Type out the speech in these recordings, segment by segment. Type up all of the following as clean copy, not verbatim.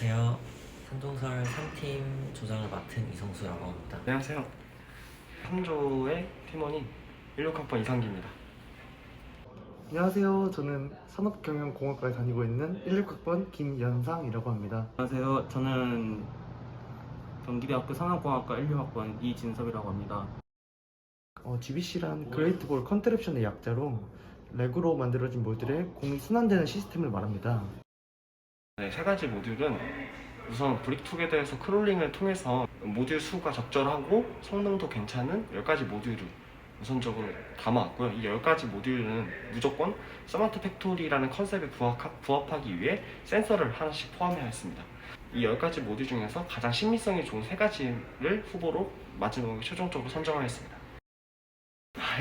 안녕하세요. 산동설 3팀 조장을 맡은 이성수라고 합니다. 안녕하세요. 3조의 팀원인 16학번 이상기입니다. 안녕하세요. 저는 산업경영공학과에 다니고 있는 16학번 김연상이라고 합니다. 안녕하세요. 저는 경기대학교 산업공학과 16학번 이진섭이라고 합니다. GBC란 그레이트볼 컨트랩션의 약자로 레고로 만들어진 모듈에 공이 순환되는 시스템을 말합니다. 네, 세 가지 모듈은 우선 브릭투게더에서 크롤링을 통해서 모듈 수가 적절하고 성능도 괜찮은 10가지 모듈을 우선적으로 담아왔고요. 이 10가지 모듈은 무조건 스마트 팩토리라는 컨셉에 부합하기 위해 센서를 하나씩 포함해야 했습니다. 이 10가지 모듈 중에서 가장 신미성이 좋은 3가지를 후보로 마지막에 최종적으로 선정하였습니다.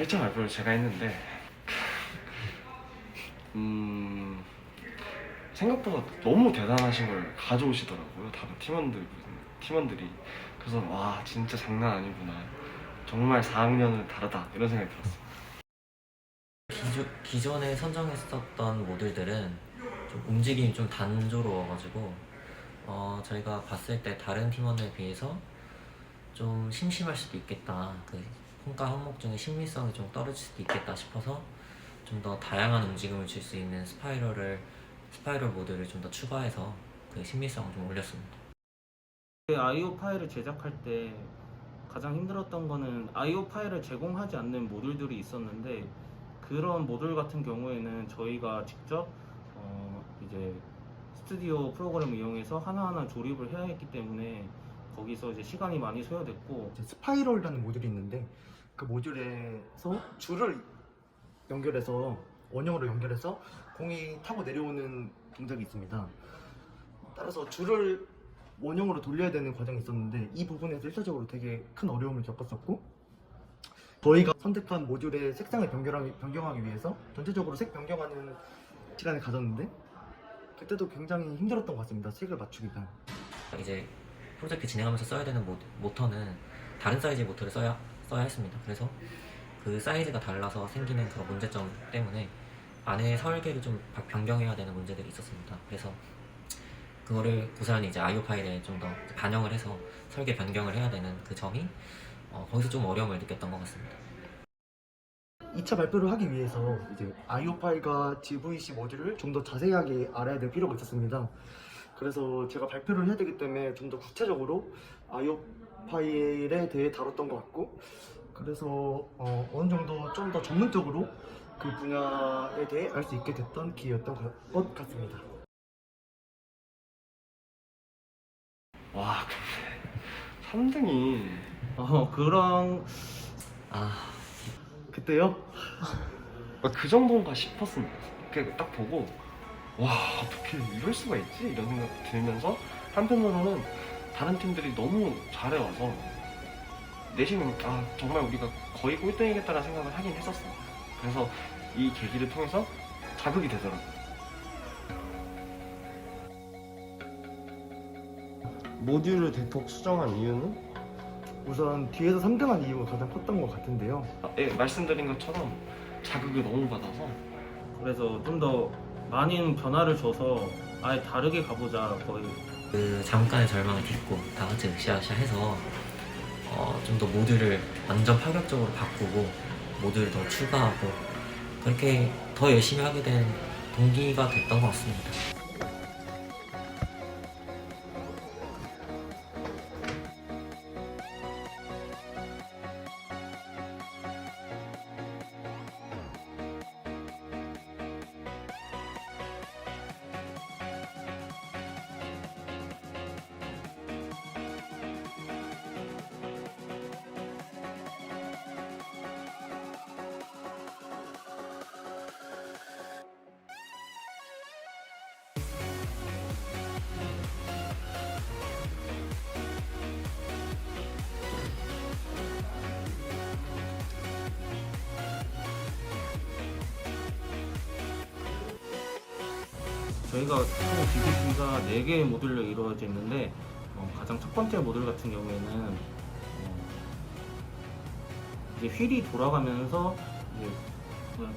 일정 발표를 제가 했는데 생각보다 너무 대단하신 걸 가져오시더라고요. 다른 팀원들이. 그래서 와, 진짜 장난 아니구나. 정말 4학년은 다르다 이런 생각이 들었어요. 기존에 선정했었던 모듈들은 좀 움직임이 좀 단조로워가지고 저희가 봤을 때 다른 팀원들에 비해서 좀 심심할 수도 있겠다. 그 평가 항목 중에 심미성이 좀 떨어질 수도 있겠다 싶어서 좀 더 다양한 움직임을 줄 수 있는 스파이럴 모드를 좀 더 추가해서 그 신미성을 좀 올렸습니다. IO 파일을 제작할 때 가장 힘들었던 거는 IO 파일을 제공하지 않는 모듈들이 있었는데, 그런 모듈 같은 경우에는 저희가 직접 이제 스튜디오 프로그램을 이용해서 하나하나 조립을 해야 했기 때문에 거기서 이제 시간이 많이 소요됐고, 스파이럴이라는 모듈이 있는데 그 모듈에서 줄을 연결해서 원형으로 연결해서 공이 타고 내려오는 동작이 있습니다. 따라서 줄을 원형으로 돌려야 되는 과정이 있었는데 이 부분에서 일차적으로 되게 큰 어려움을 겪었었고, 저희가 선택한 모듈의 색상을 변경하기 위해서 전체적으로 색 변경하는 시간을 가졌는데 그때도 굉장히 힘들었던 것 같습니다. 색을 맞추기가. 이제 프로젝트 진행하면서 써야 되는 모터는 다른 사이즈의 모터를 써야 했습니다. 그래서 그 사이즈가 달라서 생기는 그런 문제점 때문에 안에 설계를 좀 변경해야 되는 문제들이 있었습니다. 그래서 그거를 고스란히 이제 IO 파일에 좀 더 반영을 해서 설계 변경을 해야 되는 그 점이 거기서 좀 어려움을 느꼈던 것 같습니다. 2차 발표를 하기 위해서 이제 IO 파일과 GVC 모듈을 좀 더 자세하게 알아야 될 필요가 있었습니다. 그래서 제가 발표를 해야 되기 때문에 좀 더 구체적으로 IO 파일에 대해 다뤘던 것 같고, 그래서 어느 정도 좀 더 전문적으로 그 분야에 대해 알 수 있게 됐던 기회였던 것 같습니다. 와, 근데 3등이 그런 그때요? 그 정도인가 싶었습니다. 딱 보고 와, 어떻게 이럴 수가 있지? 이런 생각 들면서 한편으로는 다른 팀들이 너무 잘해와서 내심은 정말 우리가 거의 꼴등이겠다라는 생각을 하긴 했었어요. 그래서 이 계기를 통해서 자극이 되더라고요. 모듈을 대폭 수정한 이유는 우선 뒤에서 3등한 이유가 가장 컸던 것 같은데요. 말씀드린 것처럼 자극을 너무 받아서 그래서 좀 더 많은 변화를 줘서 아예 다르게 가보자. 거의 그 잠깐의 절망을 딛고 다 같이 으쌰으쌰 해서 좀 더 모듈을 완전 파격적으로 바꾸고 모듈을 더 추가하고 그렇게 더 열심히 하게 된 동기가 됐던 것 같습니다. 저희가 총 GBC가 4개의 모듈로 이루어져 있는데, 가장 첫 번째 모듈 같은 경우에는 이제 휠이 돌아가면서 이제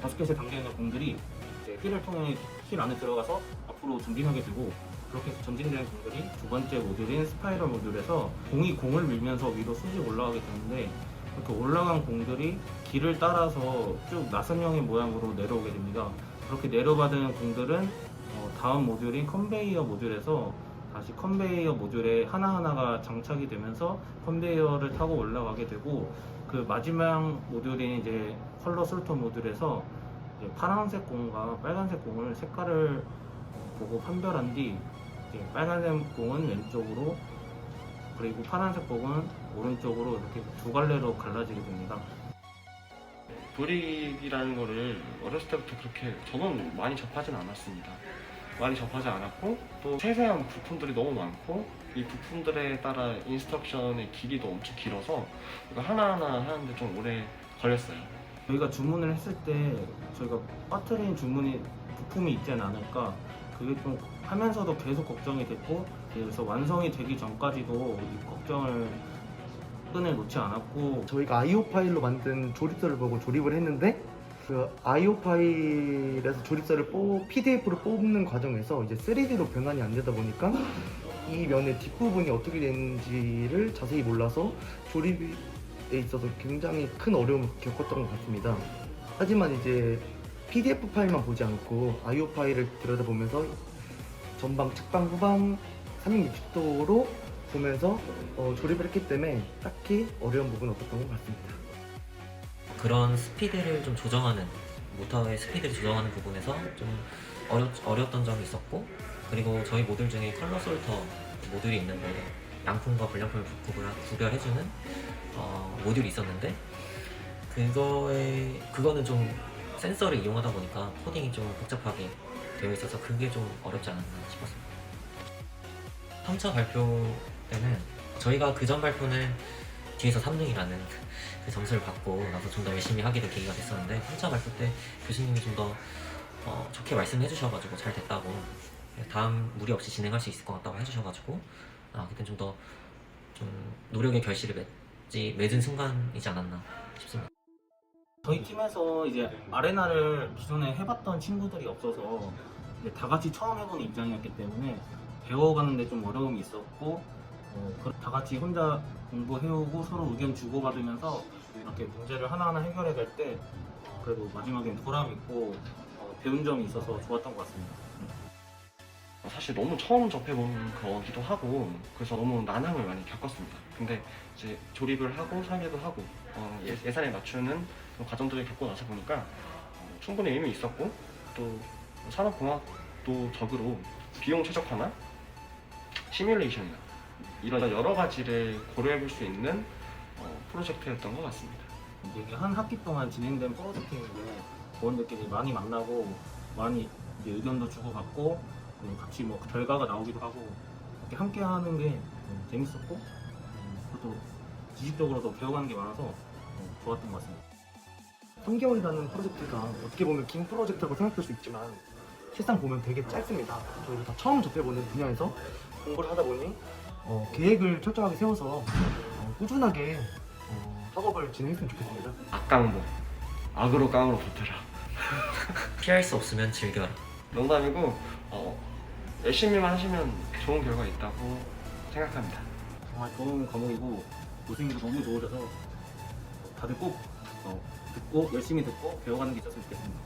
바스켓에 담겨 있는 공들이 이제 휠을 통해 휠 안에 들어가서 앞으로 전진하게 되고, 그렇게 해서 전진된 공들이 두 번째 모듈인 스파이럴 모듈에서 공이 공을 밀면서 위로 수직 올라가게 되는데, 이렇게 올라간 공들이 길을 따라서 쭉 나선형의 모양으로 내려오게 됩니다. 그렇게 내려받은 공들은 다음 모듈인 컨베이어 모듈에서 다시 컨베이어 모듈에 하나하나가 장착이 되면서 컨베이어를 타고 올라가게 되고, 그 마지막 모듈인 이제 컬러 솔터 모듈에서 이제 파란색 공과 빨간색 공을 색깔을 보고 판별한 뒤 이제 빨간색 공은 왼쪽으로, 그리고 파란색 공은 오른쪽으로 이렇게 두 갈래로 갈라지게 됩니다. 브릭이라는 거를 어렸을 때부터 그렇게 저는 많이 접하진 않았습니다. 많이 접하지 않았고, 또 세세한 부품들이 너무 많고, 이 부품들에 따라 인스트럭션의 길이도 엄청 길어서 이거 하나하나 하는데 좀 오래 걸렸어요. 저희가 주문을 했을 때 저희가 빠뜨린 부품이 있지 않을까, 그게 좀 하면서도 계속 걱정이 됐고, 그래서 완성이 되기 전까지도 이 걱정을 끈을 놓지 않았고, 저희가 IO 파일로 만든 조립서를 보고 조립을 했는데, 그 IO 파일에서 조립서를 PDF로 뽑는 과정에서 이제 3D로 변환이 안 되다 보니까 이 면의 뒷부분이 어떻게 되는지를 자세히 몰라서 조립에 있어서 굉장히 큰 어려움을 겪었던 것 같습니다. 하지만 이제 PDF 파일만 보지 않고 IO 파일을 들여다보면서 전방, 측방, 후방 360도로 보면서 조립을 했기 때문에 딱히 어려운 부분은 없었던 것 같습니다. 그런 스피드를 좀 조정하는, 모터의 스피드를 조정하는 부분에서 좀 어려웠던 점이 있었고, 그리고 저희 모듈 중에 컬러 솔터 모듈이 있는데 양품과 불량품을 구별해주는 모듈이 있었는데, 그거는 좀 센서를 이용하다 보니까 코딩이 좀 복잡하게 되어 있어서 그게 좀 어렵지 않았나 싶었습니다. 3차 발표 때는 저희가 그전 발표는 뒤에서 3등이라는 그 점수를 받고 나서 좀 더 열심히 하게 된 계기가 됐었는데, 3차 발표 때 교수님이 좀 더 좋게 말씀해 주셔가지고 잘 됐다고, 다음 무리 없이 진행할 수 있을 것 같다고 해주셔가지고 그때 좀 더 좀 노력의 결실을 맺은 순간이지 않았나 싶습니다. 저희 팀에서 이제 아레나를 기존에 해봤던 친구들이 없어서 이제 다 같이 처음 해보는 입장이었기 때문에 배워가는데 좀 어려움이 있었고, 다 같이 혼자 공부해오고 서로 의견 주고받으면서 이렇게 문제를 하나하나 해결해갈 때 그래도 마지막엔 보람 있고 배운 점이 있어서 좋았던 것 같습니다. 사실 너무 처음 접해본 거기도 하고, 그래서 너무 난항을 많이 겪었습니다. 근데 이제 조립을 하고 설계도 하고 예산에 맞추는 그런 과정들을 겪고 나서 보니까 충분히 의미 있었고, 또 산업공학도적으로 비용 최적화나 시뮬레이션이나 이런 여러 가지를 고려해 볼 수 있는 프로젝트였던 것 같습니다. 이게 한 학기 동안 진행된 프로젝트인데 부원들끼리 많이 만나고 많이 이제 의견도 주고받고 같이 뭐 결과가 나오기도 하고, 이렇게 함께 하는 게 재밌었고, 또 지식적으로도 배워가는 게 많아서 좋았던 것 같습니다. 3개월이라는 프로젝트가 어떻게 보면 긴 프로젝트라고 생각할 수 있지만 실상 보면 되게 짧습니다. 저희도 다 처음 접해보는 분야에서 공부를 하다 보니 계획을 철저하게 세워서 꾸준하게 학업을 진행했으면 좋겠습니다. 악강목, 악으로 깡으로 붙어라. 피할 수 없으면 즐겨라. 농담이고 열심히만 하시면 좋은 결과 있다고 생각합니다. 정말 좋은 과목이고 교수님도 너무 좋으셔서 다들 꼭 듣고 열심히 듣고 배워가는 게 있었으면 좋겠습니다.